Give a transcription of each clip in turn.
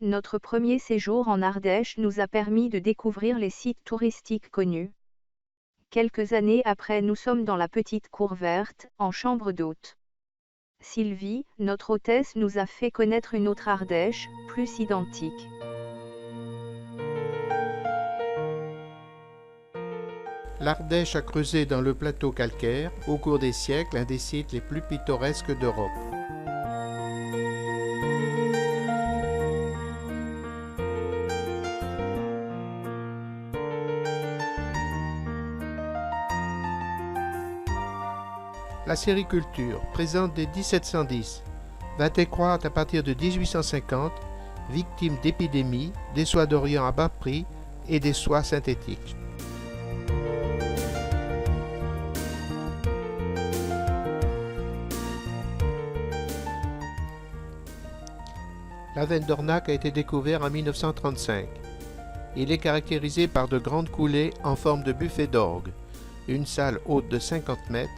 Notre premier séjour en Ardèche nous a permis de découvrir les sites touristiques connus. Quelques années après, nous sommes dans la petite cour verte, en chambre d'hôte. Sylvie, notre hôtesse, nous a fait connaître une autre Ardèche, plus identique. L'Ardèche a creusé dans le plateau calcaire, au cours des siècles, un des sites les plus pittoresques d'Europe. La sériculture, présente dès 1710, va décroître à partir de 1850, victime d'épidémies, des soies d'Orient à bas prix et des soies synthétiques. La veine d'Ornac a été découverte en 1935. Il est caractérisé par de grandes coulées en forme de buffet d'orgue, une salle haute de 50 mètres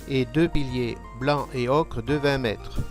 et 2 piliers blancs et ocre de 20 mètres.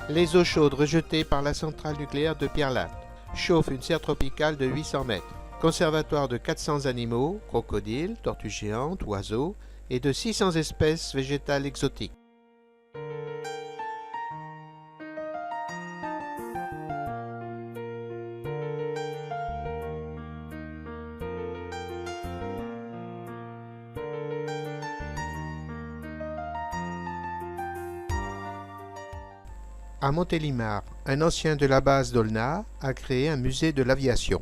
Les eaux chaudes rejetées par la centrale nucléaire de Pierrelatte chauffent une serre tropicale de 800 mètres, conservatoire de 400 animaux, crocodiles, tortues géantes, oiseaux, et de 600 espèces végétales exotiques. À Montélimar, un ancien de la base d'Aulnat a créé un musée de l'aviation.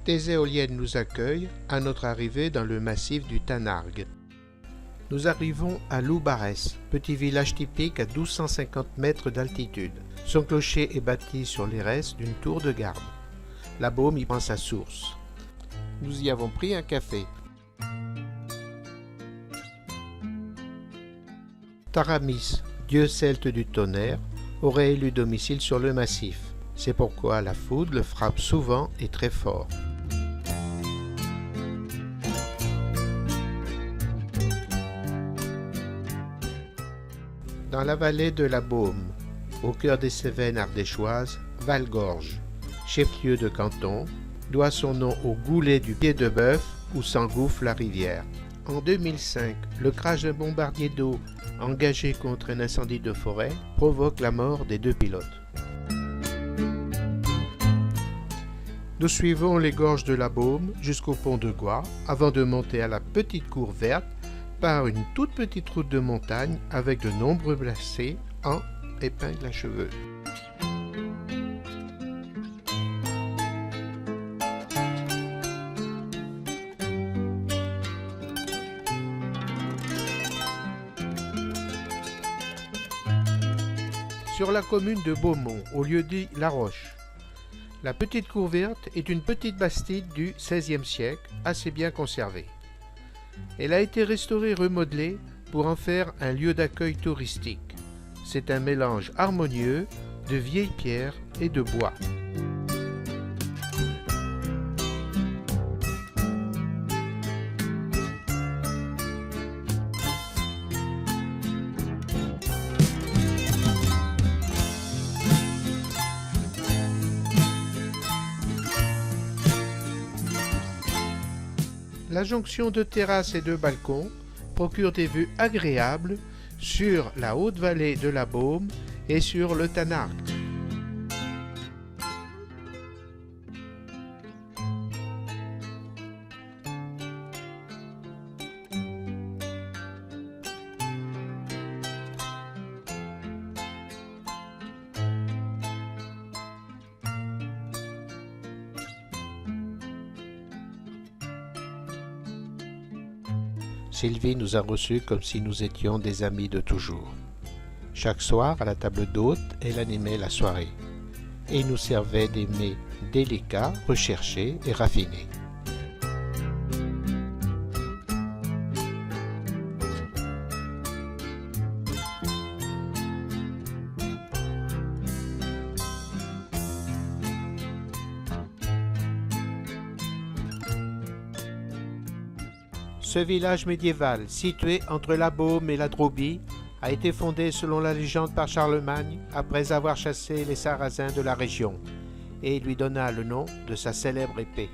Des éoliennes nous accueillent à notre arrivée dans le massif du Tanargue. Nous arrivons à Loubarès, petit village typique à 1250 mètres d'altitude. Son clocher est bâti sur les restes d'une tour de garde. La Baume y prend sa source. Nous y avons pris un café. Taramis, dieu celte du tonnerre, aurait élu domicile sur le massif. C'est pourquoi la foudre le frappe souvent et très fort. Dans la vallée de la Baume, au cœur des Cévennes ardéchoises, Valgorge, chef-lieu de canton, doit son nom au goulet du Pied-de-Bœuf où s'engouffre la rivière. En 2005, le crash d'un bombardier d'eau engagé contre un incendie de forêt provoque la mort des 2 pilotes. Nous suivons les gorges de la Baume jusqu'au pont de Goix avant de monter à la petite cour verte par une toute petite route de montagne avec de nombreux lacets en épingle à cheveux. Sur la commune de Beaumont, au lieu-dit La Roche, la petite cour verte est une petite bastide du XVIe siècle, assez bien conservée. Elle a été restaurée et remodelée pour en faire un lieu d'accueil touristique. C'est un mélange harmonieux de vieilles pierres et de bois. La jonction de terrasses et de balcons procure des vues agréables sur la haute vallée de la Baume et sur le Tanargue. Sylvie nous a reçus comme si nous étions des amis de toujours. Chaque soir, à la table d'hôte, elle animait la soirée et nous servait des mets délicats, recherchés et raffinés. Ce village médiéval, situé entre la Baume et la Drôbie, a été fondé selon la légende par Charlemagne après avoir chassé les Sarrasins de la région et lui donna le nom de sa célèbre épée.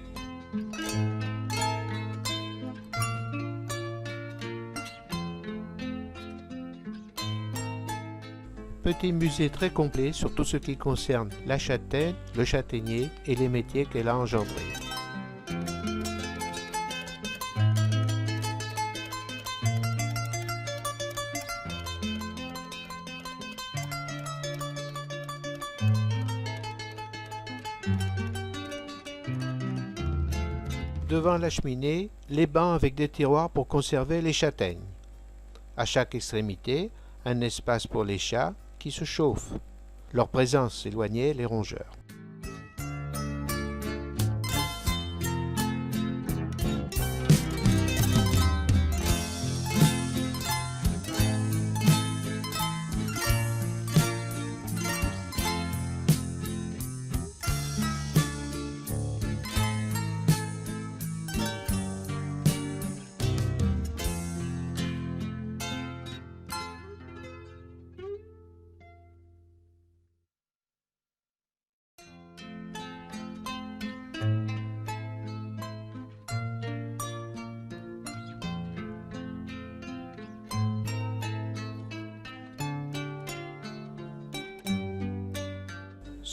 Petit musée très complet sur tout ce qui concerne la châtaigne, le châtaignier et les métiers qu'elle a engendrés. Devant la cheminée, les bancs avec des tiroirs pour conserver les châtaignes. À chaque extrémité, un espace pour les chats qui se chauffent. Leur présence éloignait les rongeurs.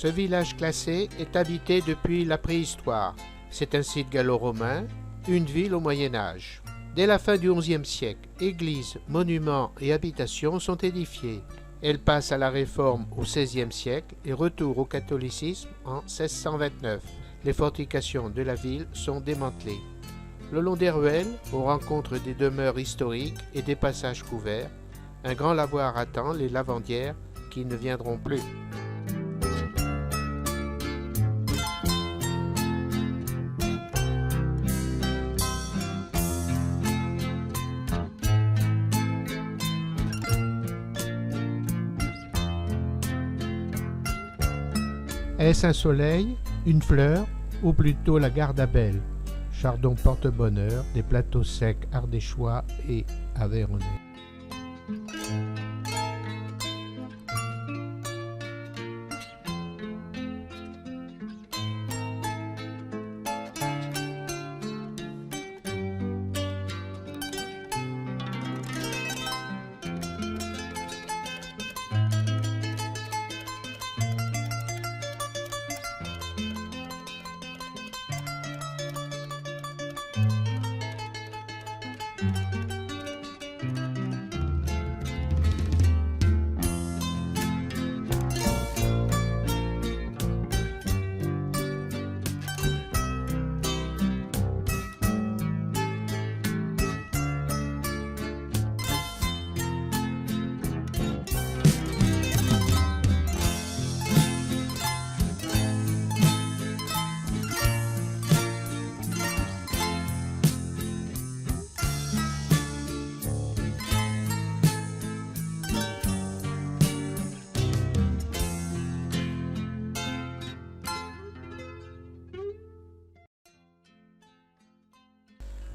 Ce village classé est habité depuis la préhistoire. C'est un site gallo-romain, une ville au Moyen-Âge. Dès la fin du XIe siècle, églises, monuments et habitations sont édifiés. Elle passe à la Réforme au XVIe siècle et retour au catholicisme en 1629. Les fortifications de la ville sont démantelées. Le long des ruelles, on rencontre des demeures historiques et des passages couverts. Un grand lavoir attend les lavandières qui ne viendront plus. Est-ce un soleil, une fleur, ou plutôt la Gardabelle? Chardon porte-bonheur, des plateaux secs ardéchois et aveyronnais.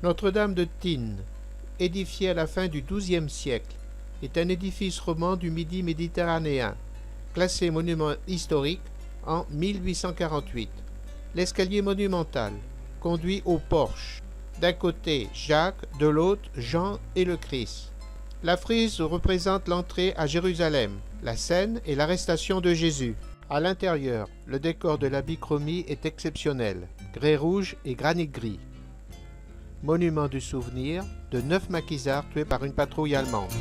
Notre-Dame de Tine, édifiée à la fin du XIIe siècle, est un édifice roman du Midi méditerranéen, classé monument historique en 1848. L'escalier monumental conduit au porche, D'un côté Jacques, de l'autre Jean et le Christ. La frise représente l'entrée à Jérusalem, la scène et l'arrestation de Jésus. À l'intérieur, le décor de la bichromie est exceptionnel, grès rouge et granit gris. Monument du souvenir de 9 maquisards tués par une patrouille allemande.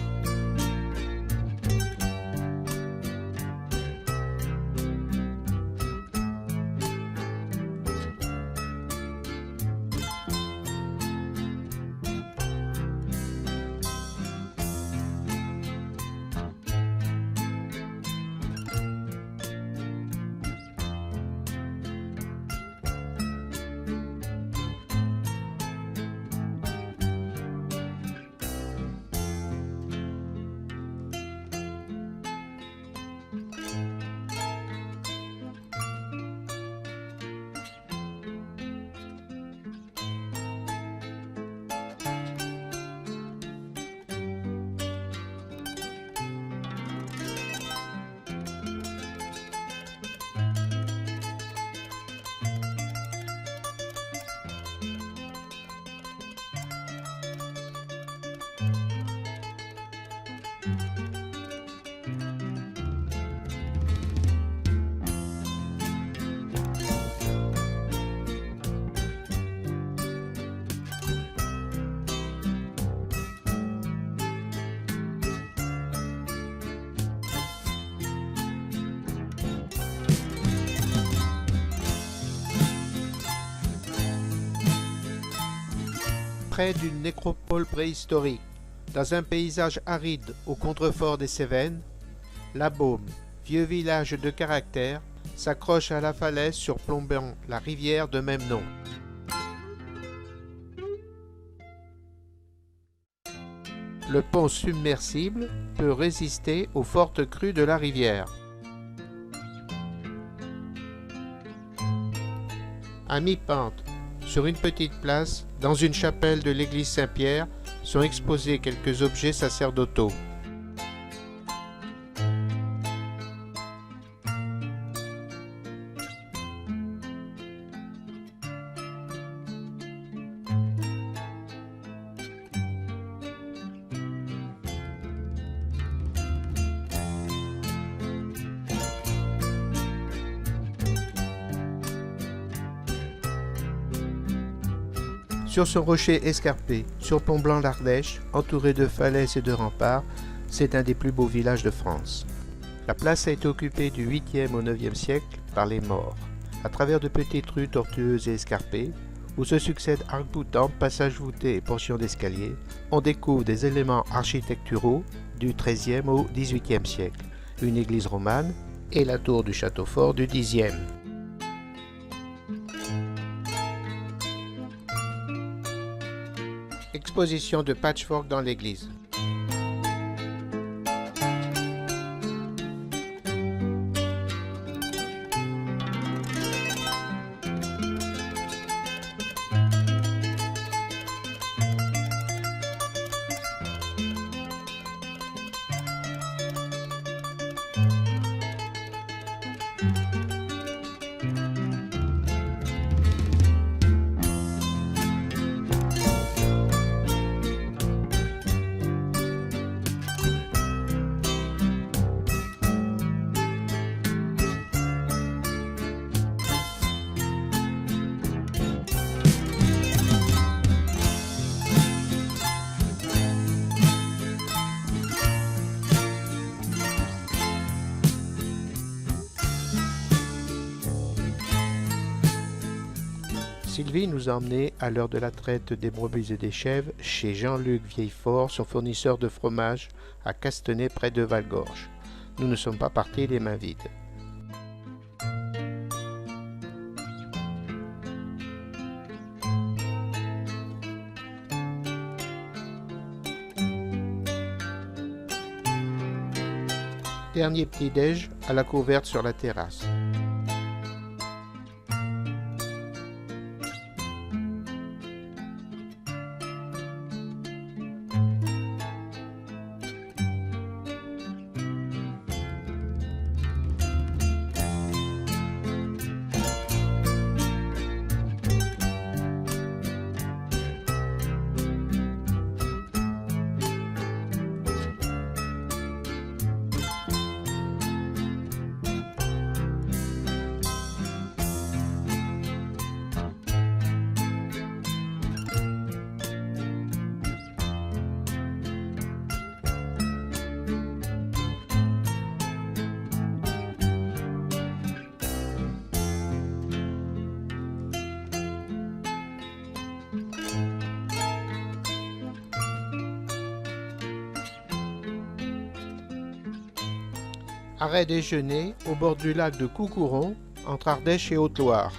Près d'une nécropole préhistorique, dans un paysage aride au contrefort des Cévennes, La Baume, vieux village de caractère, s'accroche à la falaise surplombant la rivière de même nom. Le pont submersible peut résister aux fortes crues de la rivière. À mi-pente, sur une petite place, dans une chapelle de l'église Saint-Pierre, sont exposés quelques objets sacerdotaux. Sur ce rocher escarpé, surplombant l'Ardèche, entouré de falaises et de remparts, c'est un des plus beaux villages de France. La place a été occupée du 8e au 9e siècle par les Maures, à travers de petites rues tortueuses et escarpées, où se succèdent arcs-boutants, passages voûtés et portions d'escalier. On découvre des éléments architecturaux du 13e au 18e siècle, une église romane et la tour du château fort du 10e. Exposition de patchwork dans l'église. Sylvie nous a emmenés à l'heure de la traite des brebis et des chèvres chez Jean-Luc Vieillefort, son fournisseur de fromage à Castenay près de Valgorge. Nous ne sommes pas partis les mains vides. Dernier petit-déj à la couverte sur la terrasse. Arrêt déjeuner au bord du lac de Coucouron, entre Ardèche et Haute-Loire.